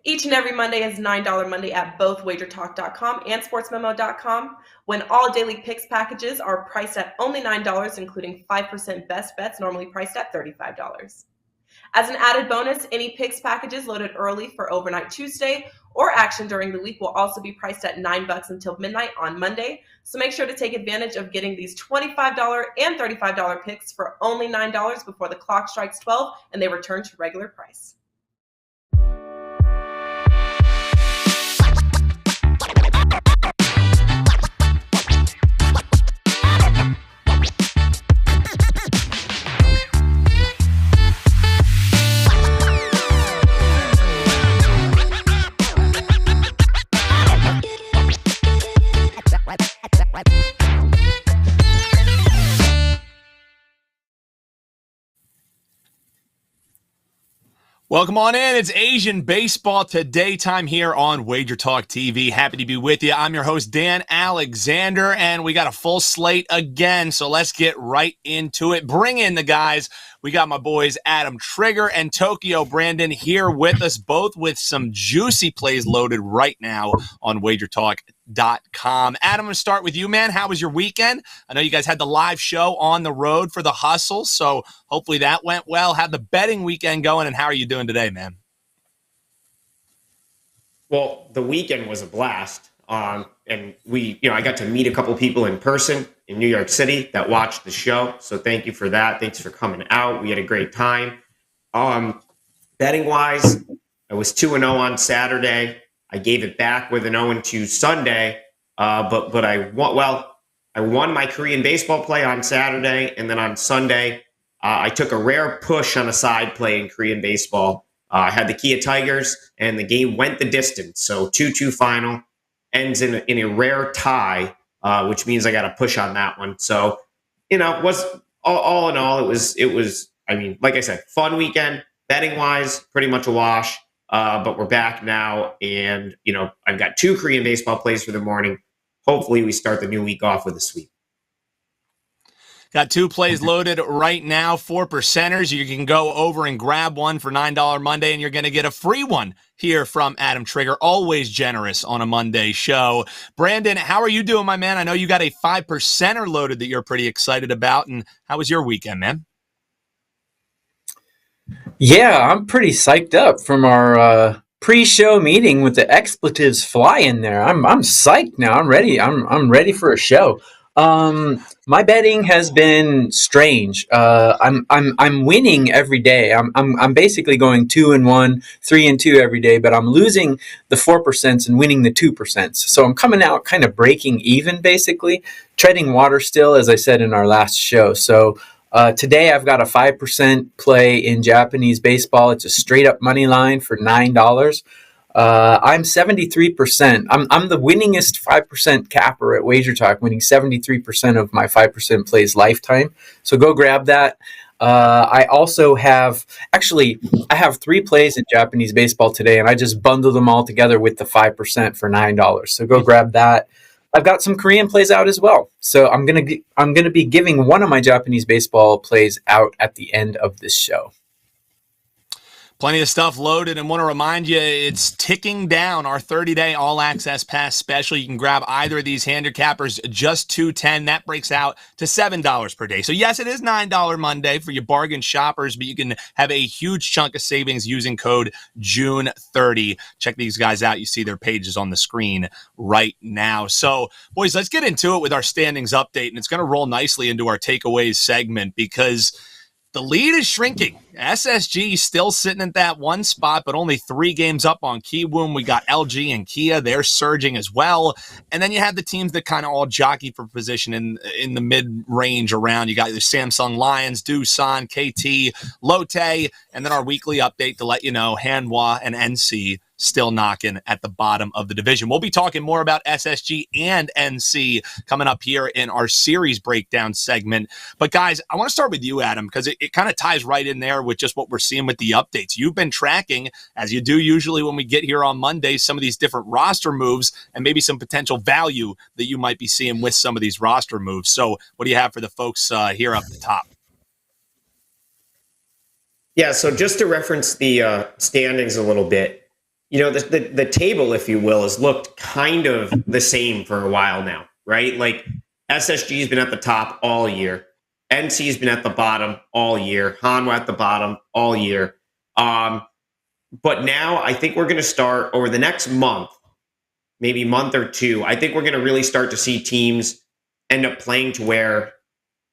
Each and every Monday is $9 Monday at both WagerTalk.com and SportsMemo.com, when all daily picks packages are priced at only $9, including 5% best bets, normally priced at $35. As an added bonus, any picks packages loaded early for Overnight Tuesday or action during the week will also be priced at $9 until midnight on Monday. So make sure to take advantage of getting these $25 and $35 picks for only $9 before the clock strikes 12 and they return to regular price. Welcome on in. It's Asian Baseball Today time here on WagerTalk TV. Happy to be with you. I'm your host, Dan Alexander, and we got a full slate again, so let's get right into it. Bring in the guys. We got my boys Adam Trigger and Tokyo Brandon here with us, both with some juicy plays loaded right now on WagerTalk.com. Adam, I'm going to start with you, man. How was your weekend? I know you guys had the live show on the road for the Hustle, so hopefully that went well. How'd the betting weekend going, and how are you doing today, man? Well, the weekend was a blast. And I got to meet a couple people in person in New York City that watched the show. So thank you for that. Thanks for coming out. We had a great time. Betting wise, I was 2-0 on Saturday. I gave it back with an 0-2 Sunday. But I won my Korean baseball play on Saturday. And then on Sunday, I took a rare push on a side play in Korean baseball. I had the Kia Tigers, and the game went the distance. So 2-2 final. Ends in a rare tie, which means I got to push on that one. So, was all in all, it was. I mean, like I said, fun weekend. Betting wise, pretty much a wash. But we're back now, and I've got 2 Korean baseball plays for the morning. Hopefully, we start the new week off with a sweep. Got 2 plays loaded right now, 4 percenters. You can go over and grab one for $9 Monday, and you're going to get a free one here from Adam Trigger. Always generous on a Monday show. Brandon, how are you doing, my man? I know you got a 5 percenter loaded that you're pretty excited about. And how was your weekend, man? Yeah, I'm pretty psyched up from our pre-show meeting with the expletives flying there. I'm psyched now. I'm ready. I'm ready for a show. My betting has been strange. I'm winning every day. I'm basically going 2-1, 3-2 every day, but I'm losing the 4% and winning the 2%. So I'm coming out kind of breaking even, basically treading water still, as I said in our last show. So today I've got a 5% play in Japanese baseball. It's a straight up money line for $9. I'm 73%. I'm the winningest 5% capper at WagerTalk, winning 73% of my 5% plays lifetime. So go grab that. I also have, I have 3 plays in Japanese baseball today, and I just bundled them all together with the 5% for $9. So go grab that. I've got some Korean plays out as well. So I'm gonna be giving one of my Japanese baseball plays out at the end of this show. Plenty of stuff loaded, and want to remind you, it's ticking down our 30-day all-access pass special. You can grab either of these handicappers, just $2.10. That breaks out to $7 per day. So yes, it is $9 Monday for you bargain shoppers, but you can have a huge chunk of savings using code June30. Check these guys out. You see their pages on the screen right now. So, boys, let's get into it with our standings update, and it's going to roll nicely into our takeaways segment because the lead is shrinking. SSG still sitting at that 1 spot, but only 3 games up on Kiwoom. We got LG and Kia. They're surging as well. And then you have the teams that kind of all jockey for position in the mid-range around. You got the Samsung Lions, Doosan, KT, Lotte, and then our weekly update to let you know Hanwha and NC still knocking at the bottom of the division. We'll be talking more about SSG and NC coming up here in our series breakdown segment. But guys, I want to start with you, Adam, because it kind of ties right in there with just what we're seeing with the updates. You've been tracking, as you do usually when we get here on Monday, some of these different roster moves and maybe some potential value that you might be seeing with some of these roster moves. So what do you have for the folks here up the top? Yeah, so just to reference the standings a little bit, the table, if you will, has looked kind of the same for a while now, right? Like SSG has been at the top all year. NC has been at the bottom all year. Hanwha at the bottom all year. But now I think we're going to start over the next month, maybe month or two. I think we're going to really start to see teams end up playing to where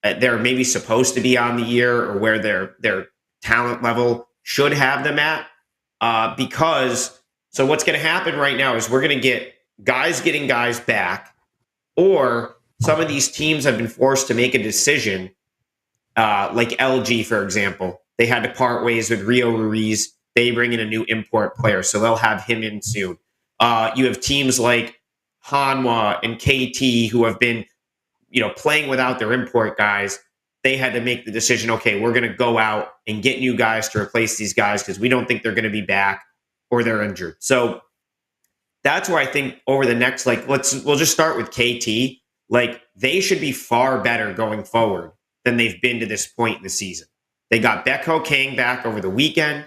they're maybe supposed to be on the year, or where their talent level should have them at. Because so what's going to happen right now is we're going to get guys getting guys back, or some of these teams have been forced to make a decision. Like LG, for example, they had to part ways with Rio Ruiz. They bring in a new import player, so they'll have him in soon. You have teams like Hanwha and KT who have been, playing without their import guys. They had to make the decision, okay, we're going to go out and get new guys to replace these guys because we don't think they're going to be back or they're injured. So that's where I think over the next, we'll just start with KT. Like, they should be far better going forward than they've been to this point in the season. They got Becco Kang back over the weekend.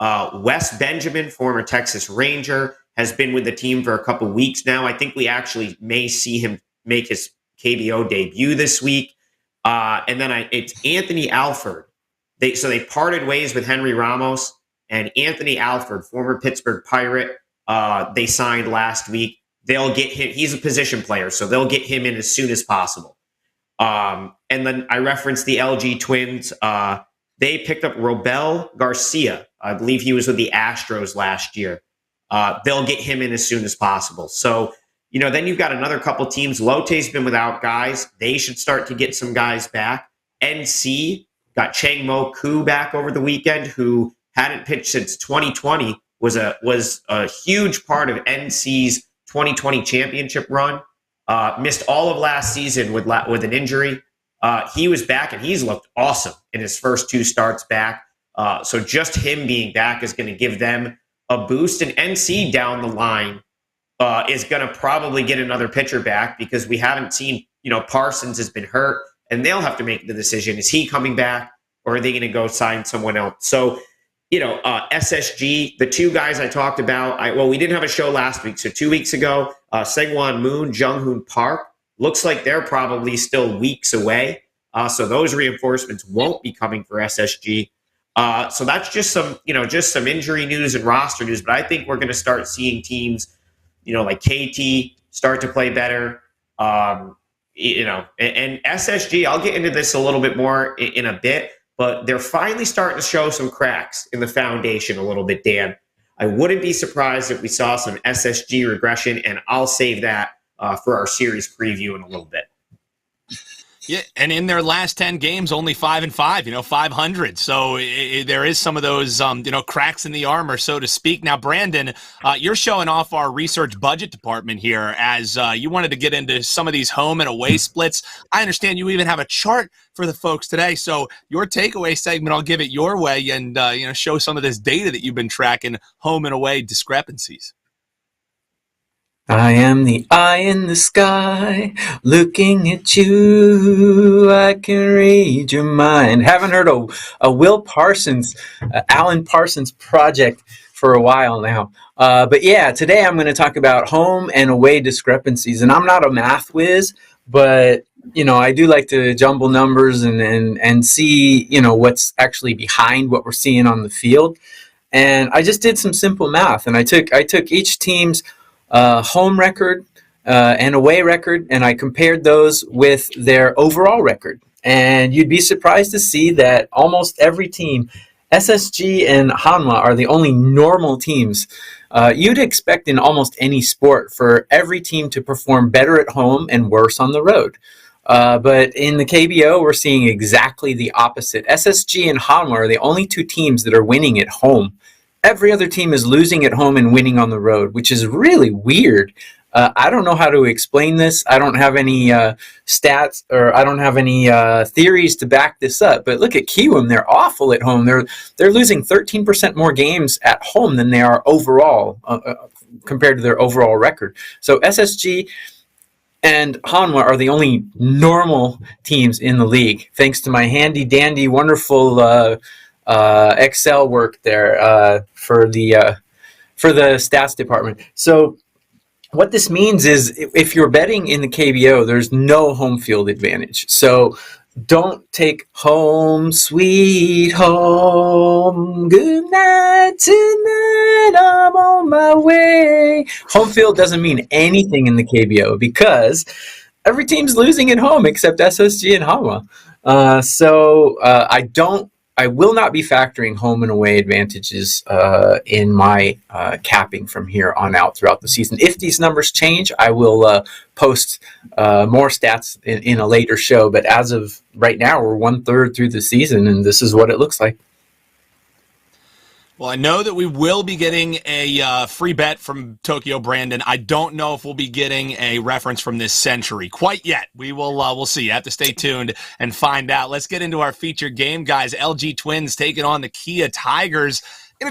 Wes Benjamin, former Texas Ranger, has been with the team for a couple weeks now. I think we actually may see him make his KBO debut this week. And then it's Anthony Alford. They parted ways with Henry Ramos, and Anthony Alford, former Pittsburgh Pirate, they signed last week. They'll get him. He's a position player, so they'll get him in as soon as possible. And then I referenced the LG Twins. They picked up Robel Garcia. I believe he was with the Astros last year. They'll get him in as soon as possible. So, then you've got another couple teams. Lotte's been without guys. They should start to get some guys back. NC got Chang Mo Koo back over the weekend, who hadn't pitched since 2020, was a huge part of NC's 2020 championship run. Missed all of last season with an injury. He was back, and he's looked awesome in his first two starts back. So just him being back is going to give them a boost. And NC down the line is going to probably get another pitcher back, because we haven't seen, Parsons has been hurt, and they'll have to make the decision. Is he coming back, or are they going to go sign someone else? So, SSG, the two guys I talked about, we didn't have a show last week. So 2 weeks ago, Seungwon Moon, Junghoon Park, looks like they're probably still weeks away. So those reinforcements won't be coming for SSG. So that's just some injury news and roster news. But I think we're going to start seeing teams, like KT start to play better. And SSG, I'll get into this a little bit more in a bit, but they're finally starting to show some cracks in the foundation a little bit, Dan. I wouldn't be surprised if we saw some SSG regression, and I'll save that for our series preview in a little bit. Yeah, and in their last 10 games, only 5-5, 500. So there is some of those, cracks in the armor, so to speak. Now, Brandon, you're showing off our research budget department here, as you wanted to get into some of these home and away splits. I understand you even have a chart for the folks today. So your takeaway segment, I'll give it your way and, show some of this data that you've been tracking, home and away discrepancies. I am the eye in the sky, looking at you. I can read your mind. Haven't heard a Will Parsons, Alan Parsons project for a while now. But yeah, today I'm going to talk about home and away discrepancies. And I'm not a math whiz, but I do like to jumble numbers and see what's actually behind what we're seeing on the field. And I just did some simple math, and I took each team's home record and away record, and I compared those with their overall record. And you'd be surprised to see that almost every team, SSG and Hanwha, are the only normal teams. You'd expect in almost any sport for every team to perform better at home and worse on the road. But in the KBO, we're seeing exactly the opposite. SSG and Hanwha are the only two teams that are winning at home. Every other team is losing at home and winning on the road, which is really weird. I don't know how to explain this. I don't have any stats, or I don't have any theories to back this up. But look at Kiwoom. They're awful at home. They're losing 13% more games at home than they are overall compared to their overall record. So SSG and Hanwha are the only normal teams in the league, thanks to my handy-dandy, wonderful Excel work there for for the stats department. So what this means is if you're betting in the KBO, there's no home field advantage. So don't take home sweet home. Good night tonight. I'm on my way. Home field doesn't mean anything in the KBO because every team's losing at home except SSG and Hama. I will not be factoring home and away advantages in my capping from here on out throughout the season. If these numbers change, I will post more stats in a later show. But as of right now, we're 1/3 through the season, and this is what it looks like. Well, I know that we will be getting a free bet from Tokyo Brandon. I don't know if we'll be getting a reference from this century quite yet. We'll see. You have to stay tuned and find out. Let's get into our featured game, guys. LG Twins taking on the Kia Tigers.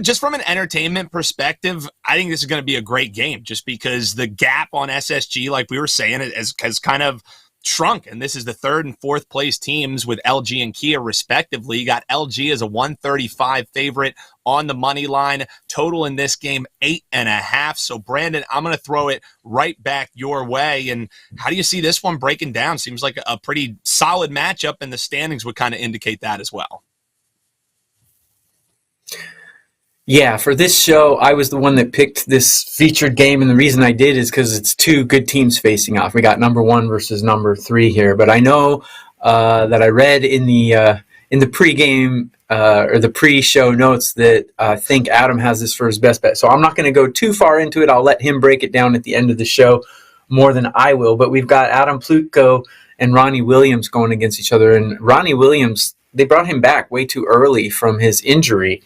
Just from an entertainment perspective, I think this is going to be a great game just because the gap on SSG, like we were saying, has kind of shrunk, and this is the third and fourth place teams with LG and Kia respectively. You got LG as a 135 favorite on the money line. Total in this game 8.5. So Brandon, I'm going to throw it right back your way. And how do you see this one breaking down? Seems like a pretty solid matchup, and the standings would kind of indicate that as well. Yeah, for this show, I was the one that picked this featured game, and the reason I did is because it's two good teams facing off. We got number 1 versus number 3 here, but I know that I read in the pregame or the pre-show notes that I think Adam has this for his best bet. So I'm not going to go too far into it. I'll let him break it down at the end of the show more than I will. But we've got Adam Plutko and Ronnie Williams going against each other, and Ronnie Williams, they brought him back way too early from his injury.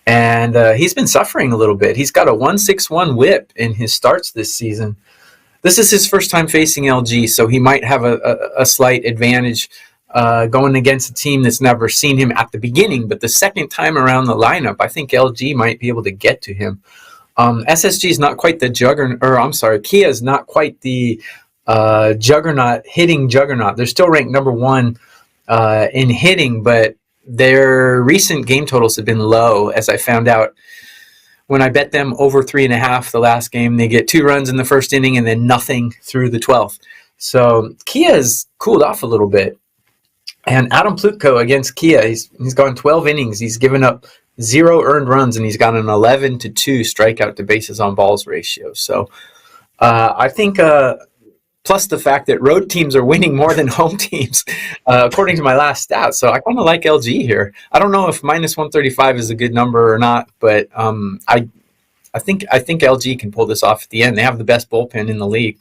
And he's been suffering a little bit. He's got a 1.61 whip in his starts this season. This is his first time facing LG, so he might have a slight advantage going against a team that's never seen him at the beginning. But the second time around the lineup, I think LG might be able to get to him. SSG is not quite the juggernaut, or I'm sorry, Kia is not quite the hitting juggernaut. They're still ranked number 1 in hitting, but their recent game totals have been low, as I found out when I bet them over 3.5 the last game. They get 2 runs in the first inning and then nothing through the 12th. So Kia has cooled off a little bit. And Adam Plutko against Kia, he's gone 12 innings. He's given up 0 earned runs, and he's got an 11-2 strikeout to bases on balls ratio. So I think plus the fact that road teams are winning more than home teams, according to my last stats. So I kind of like LG here. I don't know if minus 135 is a good number or not, but I think LG can pull this off at the end. They have the best bullpen in the league.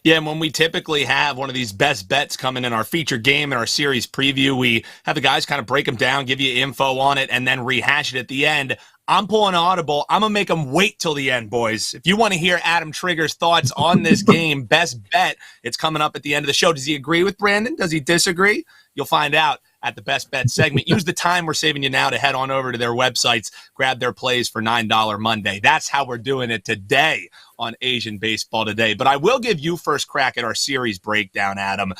Yeah, and when we typically have one of these best bets coming in our featured game and our series preview, we have the guys kind of break them down, give you info on it, and then rehash it at the end. I'm pulling audible. I'm going to make them wait till the end, boys. If you want to hear Adam Trigger's thoughts on this game, best bet, it's coming up at the end of the show. Does he agree with Brandon? Does he disagree? You'll find out at the best bet segment. Use the time we're saving you now to head on over to their websites, grab their plays for $9 Monday. That's how we're doing it today on Asian Baseball Today. But I will give you first crack at our series breakdown, Adam.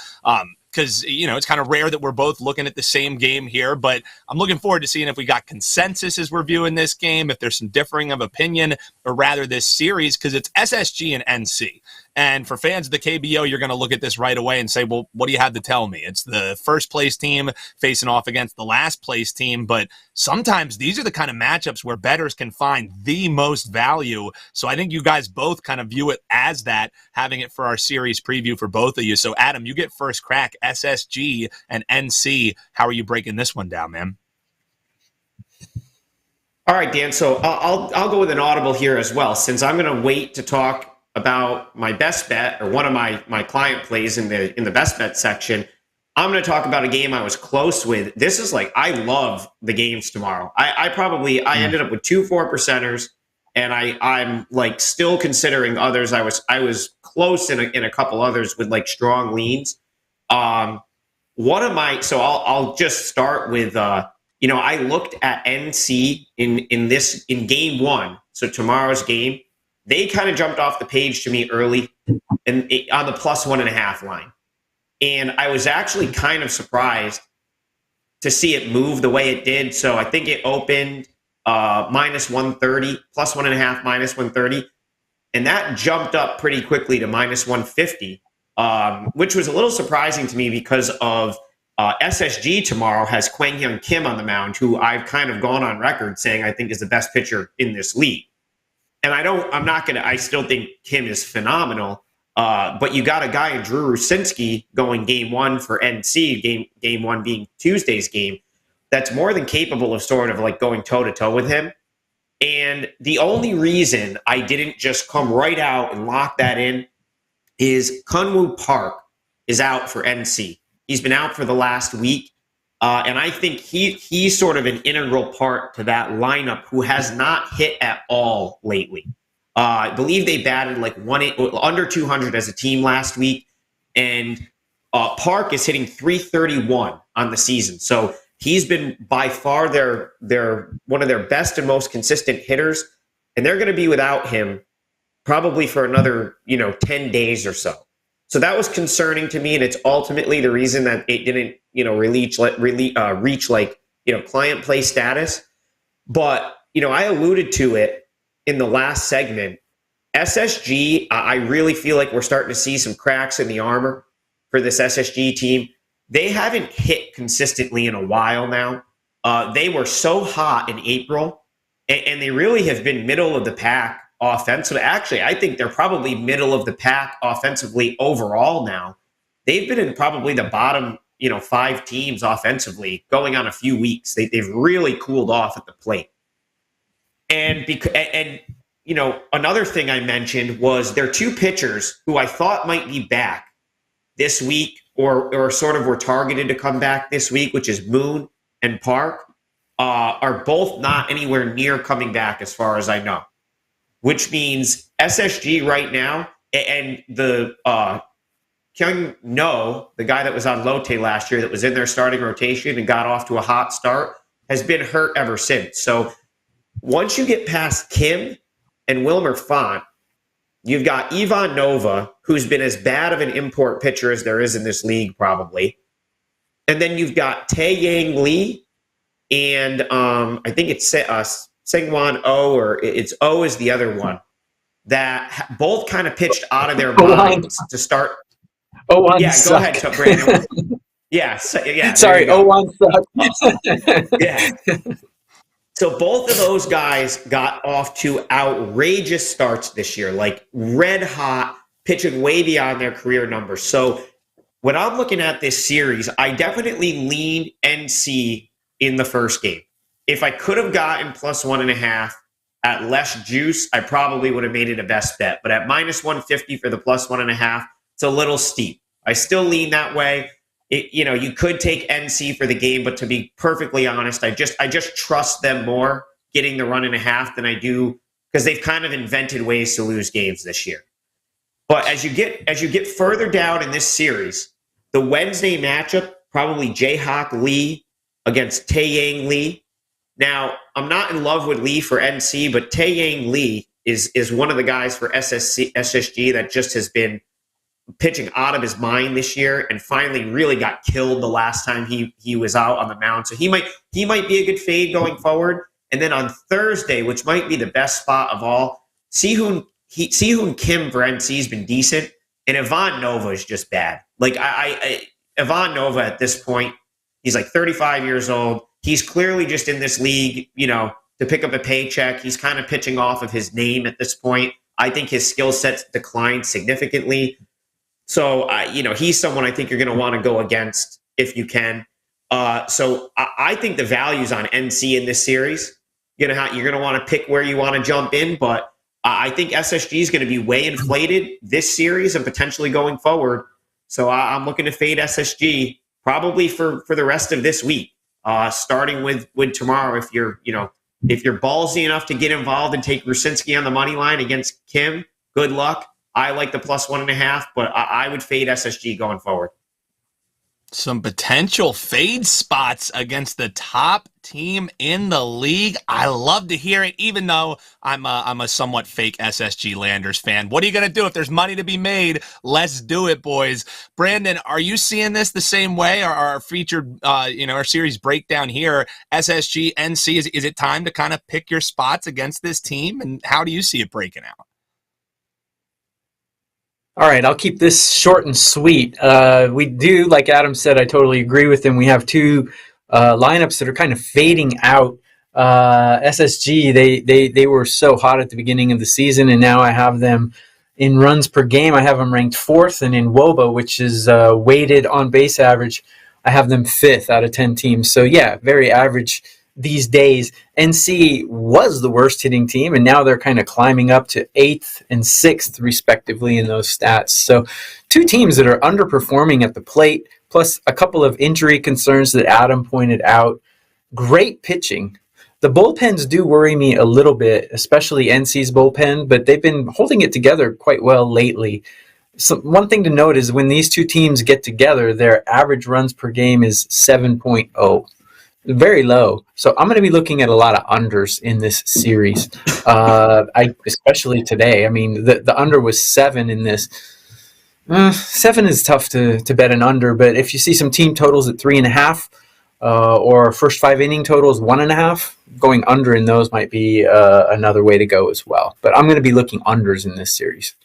Because, it's kind of rare that we're both looking at the same game here, but I'm looking forward to seeing if we got consensus as we're viewing this game, if there's some differing of opinion, or rather this series, because it's SSG and NC. And for fans of the KBO, you're going to look at this right away and say, well, what do you have to tell me? It's the first place team facing off against the last place team, but sometimes these are the kind of matchups where bettors can find the most value. So I think you guys both kind of view it as that, having it for our series preview for both of you. So Adam, you get first crack, SSG and NC. How are you breaking this one down, man? All right, Dan. So I'll go with an audible here as well, since I'm going to wait to talk about my best bet, or one of my client plays in the best bet section. I'm going to talk about a game I was close with. This is I love the games tomorrow. I ended up with 2 4%ers, and I'm still considering others. I was close in a couple others with strong leans. I'll just start with I looked at NC in game 1, so tomorrow's game. They kind of jumped off the page to me early and on the plus 1.5 line. And I was actually kind of surprised to see it move the way it did. So I think it opened minus 130, plus 1.5, minus 130. And that jumped up pretty quickly to minus 150, which was a little surprising to me because of SSG tomorrow has Kwang Hyun Kim on the mound, who I've kind of gone on record saying I think is the best pitcher in this league. And I still think Kim is phenomenal. But you got a guy in Drew Rucinski going game one for NC, game one being Tuesday's game, that's more than capable of sort of like going toe to toe with him. And the only reason I didn't just come right out and lock that in is Kunwoo Park is out for NC. He's been out for the last week. And I think he's sort of an integral part to that lineup who has not hit at all lately. I believe they batted like under 200 as a team last week. And Park is hitting 331 on the season. So he's been by far their one of their best and most consistent hitters. And they're going to be without him probably for another 10 days or so. So that was concerning to me, and it's ultimately the reason that it didn't, reach like client play status. But I alluded to it in the last segment. SSG, I really feel like we're starting to see some cracks in the armor for this SSG team. They haven't hit consistently in a while now. They were so hot in April, and they really have been middle of the pack offensively. Actually, I think they're probably middle of the pack offensively overall now. They've been in probably the bottom, 5 teams offensively going on a few weeks. They've really cooled off at the plate. And another thing I mentioned was their 2 pitchers who I thought might be back this week or sort of were targeted to come back this week, which is Moon and Park, are both not anywhere near coming back as far as I know. Which means SSG right now, and the Kyung No, the guy that was on Lotte last year that was in their starting rotation and got off to a hot start, has been hurt ever since. So once you get past Kim and Wilmer Font, you've got Ivan Nova, who's been as bad of an import pitcher as there is in this league probably. And then you've got Tae-Yang Lee and I think it's Seungwon Oh, or it's O is the other one, that both kind of pitched out of their minds to start. Yeah, go ahead, Brandon. Yeah. Sorry, O1 sucked. Yeah. So both of those guys got off to outrageous starts this year, like red hot, pitching way beyond their career numbers. So when I'm looking at this series, I definitely lean NC in the first game. If I could have gotten plus 1.5 at less juice, I probably would have made it a best bet. But at minus 150 for the plus 1.5, it's a little steep. I still lean that way. You could take NC for the game, but to be perfectly honest, I just trust them more getting the 1.5 than I do, because they've kind of invented ways to lose games this year. But as you get further down in this series, the Wednesday matchup, probably Jae-Hak Lee against Tae-Yang Lee. Now, I'm not in love with Lee for NC, but Tae-Yang Lee is one of the guys for SSG that just has been pitching out of his mind this year and finally really got killed the last time he was out on the mound. So he might be a good fade going forward. And then on Thursday, which might be the best spot of all, Sehun Kim for NC has been decent, and Ivan Nova is just bad. Like Ivan Nova at this point, he's like 35 years old. He's clearly just in this league, to pick up a paycheck. He's kind of pitching off of his name at this point. I think his skill set's declined significantly. So, he's someone I think you're going to want to go against if you can. So I think the value's on NC in this series. You're going to want to pick where you want to jump in, but I think SSG is going to be way inflated this series and potentially going forward. So I'm looking to fade SSG probably for the rest of this week. Starting with tomorrow, if you're ballsy enough to get involved and take Rucinski on the money line against Kim, good luck. I like the plus 1.5, but I would fade SSG going forward. Some potential fade spots against the top team in the league. I love to hear it, even though I'm a somewhat fake SSG Landers fan. What are you going to do if there's money to be made? Let's do it, boys. Brandon, are you seeing this the same way? Our featured, our series breakdown here, SSG NC, is it time to kind of pick your spots against this team? And how do you see it breaking out? All right, I'll keep this short and sweet. We do, like Adam said, I totally agree with him. We have two lineups that are kind of fading out. SSG, they were so hot at the beginning of the season, and now I have them in runs per game. I have them ranked 4th, and in WOBA, which is weighted on base average, I have them 5th out of 10 teams. So yeah, very average these days. NC was the worst hitting team, and now they're kind of climbing up to 8th and 6th respectively in those stats. So two teams that are underperforming at the plate, plus a couple of injury concerns that Adam pointed out. Great pitching. The bullpens do worry me a little bit, especially NC's bullpen, but they've been holding it together quite well lately. So one thing to note is when these two teams get together, their average runs per game is 7.0. Very low. So I'm going to be looking at a lot of unders in this series, especially today. I mean, the under was 7 in this. 7 is tough to bet an under, but if you see some team totals at 3.5 or first 5 inning totals 1.5, going under in those might be another way to go as well. But I'm going to be looking unders in this series.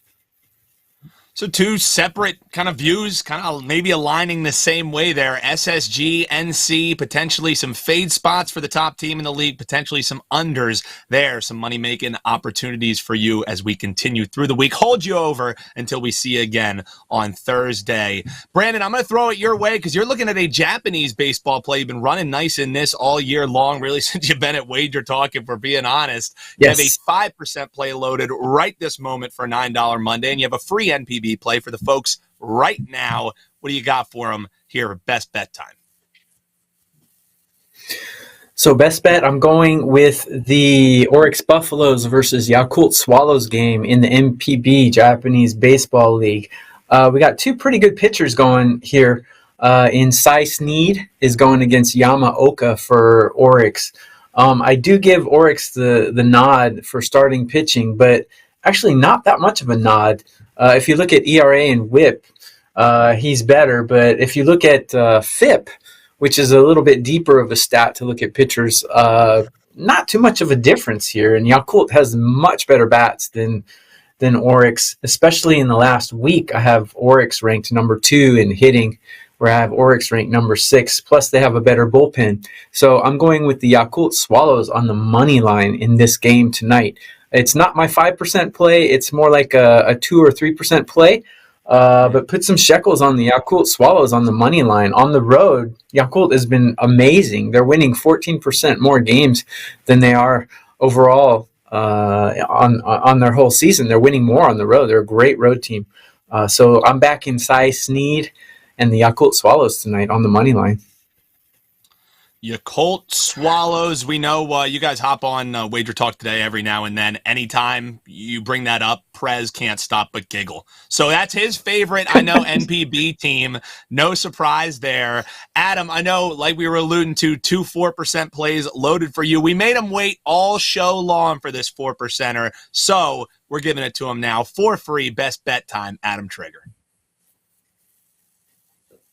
So two separate kind of views, kind of maybe aligning the same way there. SSG, NC, potentially some fade spots for the top team in the league, potentially some unders there, some money-making opportunities for you as we continue through the week. Hold you over until we see you again on Thursday. Brandon, I'm going to throw it your way because you're looking at a Japanese baseball play. You've been running nice in this all year long, really, since you've been at WagerTalk, if we're being honest. Yes. You have a 5% play loaded right this moment for $9 Monday, and you have a free NPB play for the folks right now. What do you got for them here at Best Bet Time? So best bet, I'm going with the Oryx Buffaloes versus Yakult Swallows game in the NPB Japanese Baseball League. We got two pretty good pitchers going here. In Cy Sneed is going against Yamaoka for Oryx. I do give Oryx the nod for starting pitching, but actually not that much of a nod. If you look at ERA and WHIP, he's better. But if you look at FIP, which is a little bit deeper of a stat to look at pitchers, not too much of a difference here. And Yakult has much better bats than Oryx, especially in the last week. I have Oryx ranked number 2 in hitting, where I have Oryx ranked number 6. Plus, they have a better bullpen. So I'm going with the Yakult Swallows on the money line in this game tonight. It's not my 5% play. It's more like a 2 or 3% play. But put some shekels on the Yakult Swallows on the money line. On the road, Yakult has been amazing. They're winning 14% more games than they are overall on their whole season. They're winning more on the road. They're a great road team. So I'm back in Cy Sneed and the Yakult Swallows tonight on the money line. Yakult Swallows. We know you guys hop on Wager Talk today every now and then. Anytime you bring that up, Prez can't stop but giggle. So that's his favorite, I know, NPB team. No surprise there. Adam, I know, like we were alluding to, 2 4% plays loaded for you. We made him wait all show long for this 4%er, so we're giving it to him now for free. Best bet time, Adam Trigger.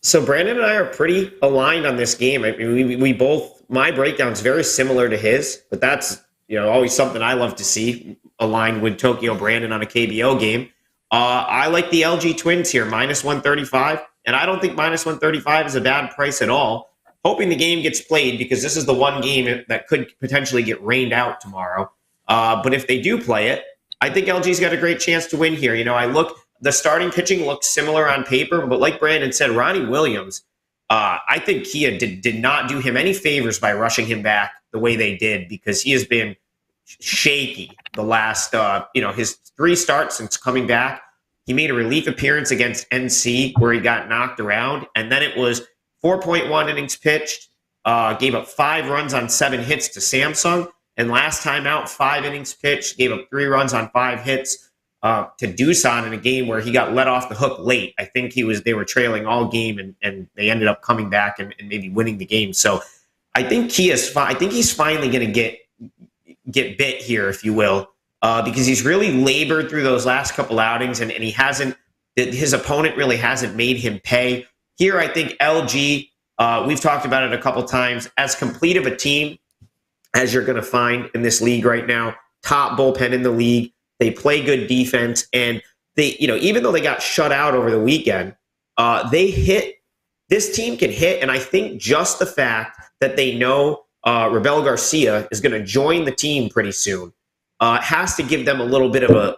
So Brandon and I are pretty aligned on this game. I mean, we both, my breakdown's very similar to his, but that's, always something I love to see aligned with Tokyo Brandon on a KBO game. I like the LG Twins here, minus 135, and I don't think minus 135 is a bad price at all. Hoping the game gets played because this is the one game that could potentially get rained out tomorrow. But if they do play it, I think LG's got a great chance to win here. The starting pitching looks similar on paper, but like Brandon said, Ronnie Williams, I think Kia did not do him any favors by rushing him back the way they did, because he has been shaky the last, his 3 starts since coming back. He made a relief appearance against NC where he got knocked around, and then it was 4.1 innings pitched, gave up 5 runs on 7 hits to Samsung, and last time out, 5 innings pitched, gave up 3 runs on 5 hits to Doosan in a game where he got let off the hook late. I think they were trailing all game, and they ended up coming back and maybe winning the game. So I think he's finally going to get bit here, if you will, because he's really labored through those last couple outings, and his opponent really hasn't made him pay. Here, I think LG, we've talked about it a couple times, as complete of a team as you're going to find in this league right now. Top bullpen in the league. They play good defense, and they, even though they got shut out over the weekend, they hit. This team can hit, and I think just the fact that they know Rabel Garcia is going to join the team pretty soon has to give them a little bit of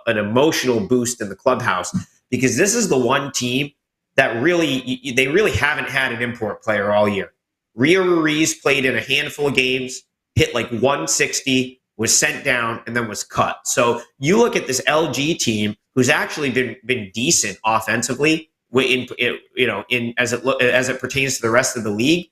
an emotional boost in the clubhouse, because this is the one team that they really haven't had an import player all year. Rio Ruiz played in a handful of games, hit like 160, was sent down, and then was cut. So you look at this LG team, who's actually been decent offensively, as it pertains to the rest of the league,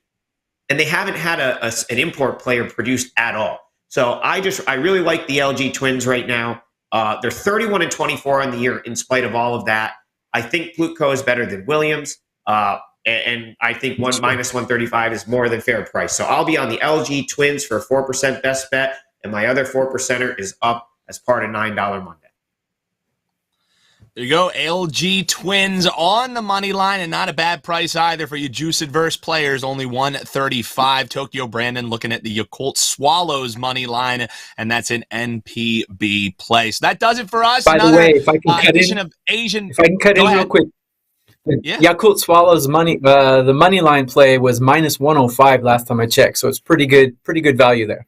and they haven't had an import player produced at all. So I really like the LG Twins right now. They're 31-24 on the year in spite of all of that. I think Plutko is better than Williams, and I think minus 135 is more than fair price. So I'll be on the LG Twins for a 4% best bet, and my other 4%er is up as part of $9 Monday. There you go, LG Twins on the money line, and not a bad price either for you juice-adverse players, only 135. Tokyo Brandon looking at the Yakult Swallows money line, and that's an NPB play. So that does it for us. By the way, if I can cut in real quick. Yeah. Yakult Swallows money, the money line play was minus 105 last time I checked, so it's pretty good value there.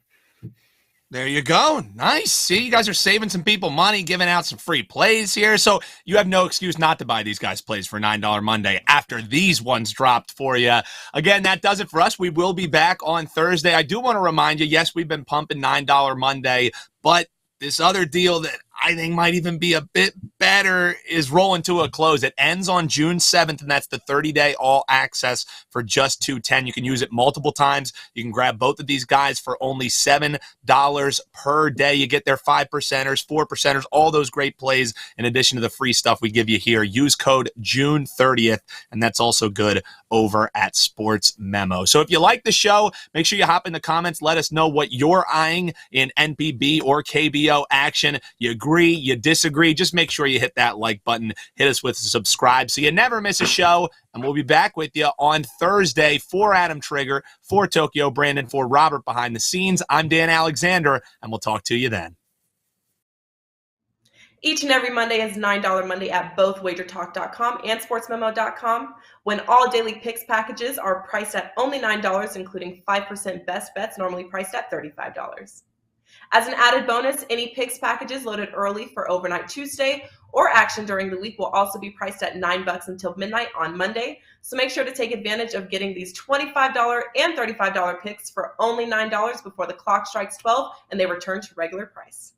There you go. Nice. See, you guys are saving some people money, giving out some free plays here. So you have no excuse not to buy these guys' plays for $9 Monday after these ones dropped for you. Again, that does it for us. We will be back on Thursday. I do want to remind you, yes, we've been pumping $9 Monday, but this other deal that I think might even be a bit better is rolling to a close. It ends on June 7th, and that's the 30-day all access for just $210. You can use it multiple times. You can grab both of these guys for only $7 per day. You get their 5%ers, 4%ers, all those great plays in addition to the free stuff we give you here. Use code June 30th, and that's also good over at Sports Memo. So if you like the show, make sure you hop in the comments. Let us know what you're eyeing in NPB or KBO action. You agree, you disagree, just make sure you hit that like button. Hit us with subscribe so you never miss a show. And we'll be back with you on Thursday. For Adam Trigger, for Tokyo Brandon, for Robert behind the scenes, I'm Dan Alexander, and we'll talk to you then. Each and every Monday is $9 Monday at both WagerTalk.com and sportsmemo.com, when all daily picks packages are priced at only $9, including 5% best bets, normally priced at $35. As an added bonus, any picks packages loaded early for Overnight Tuesday or action during the week will also be priced at $9 until midnight on Monday. So make sure to take advantage of getting these $25 and $35 picks for only $9 before the clock strikes 12 and they return to regular price.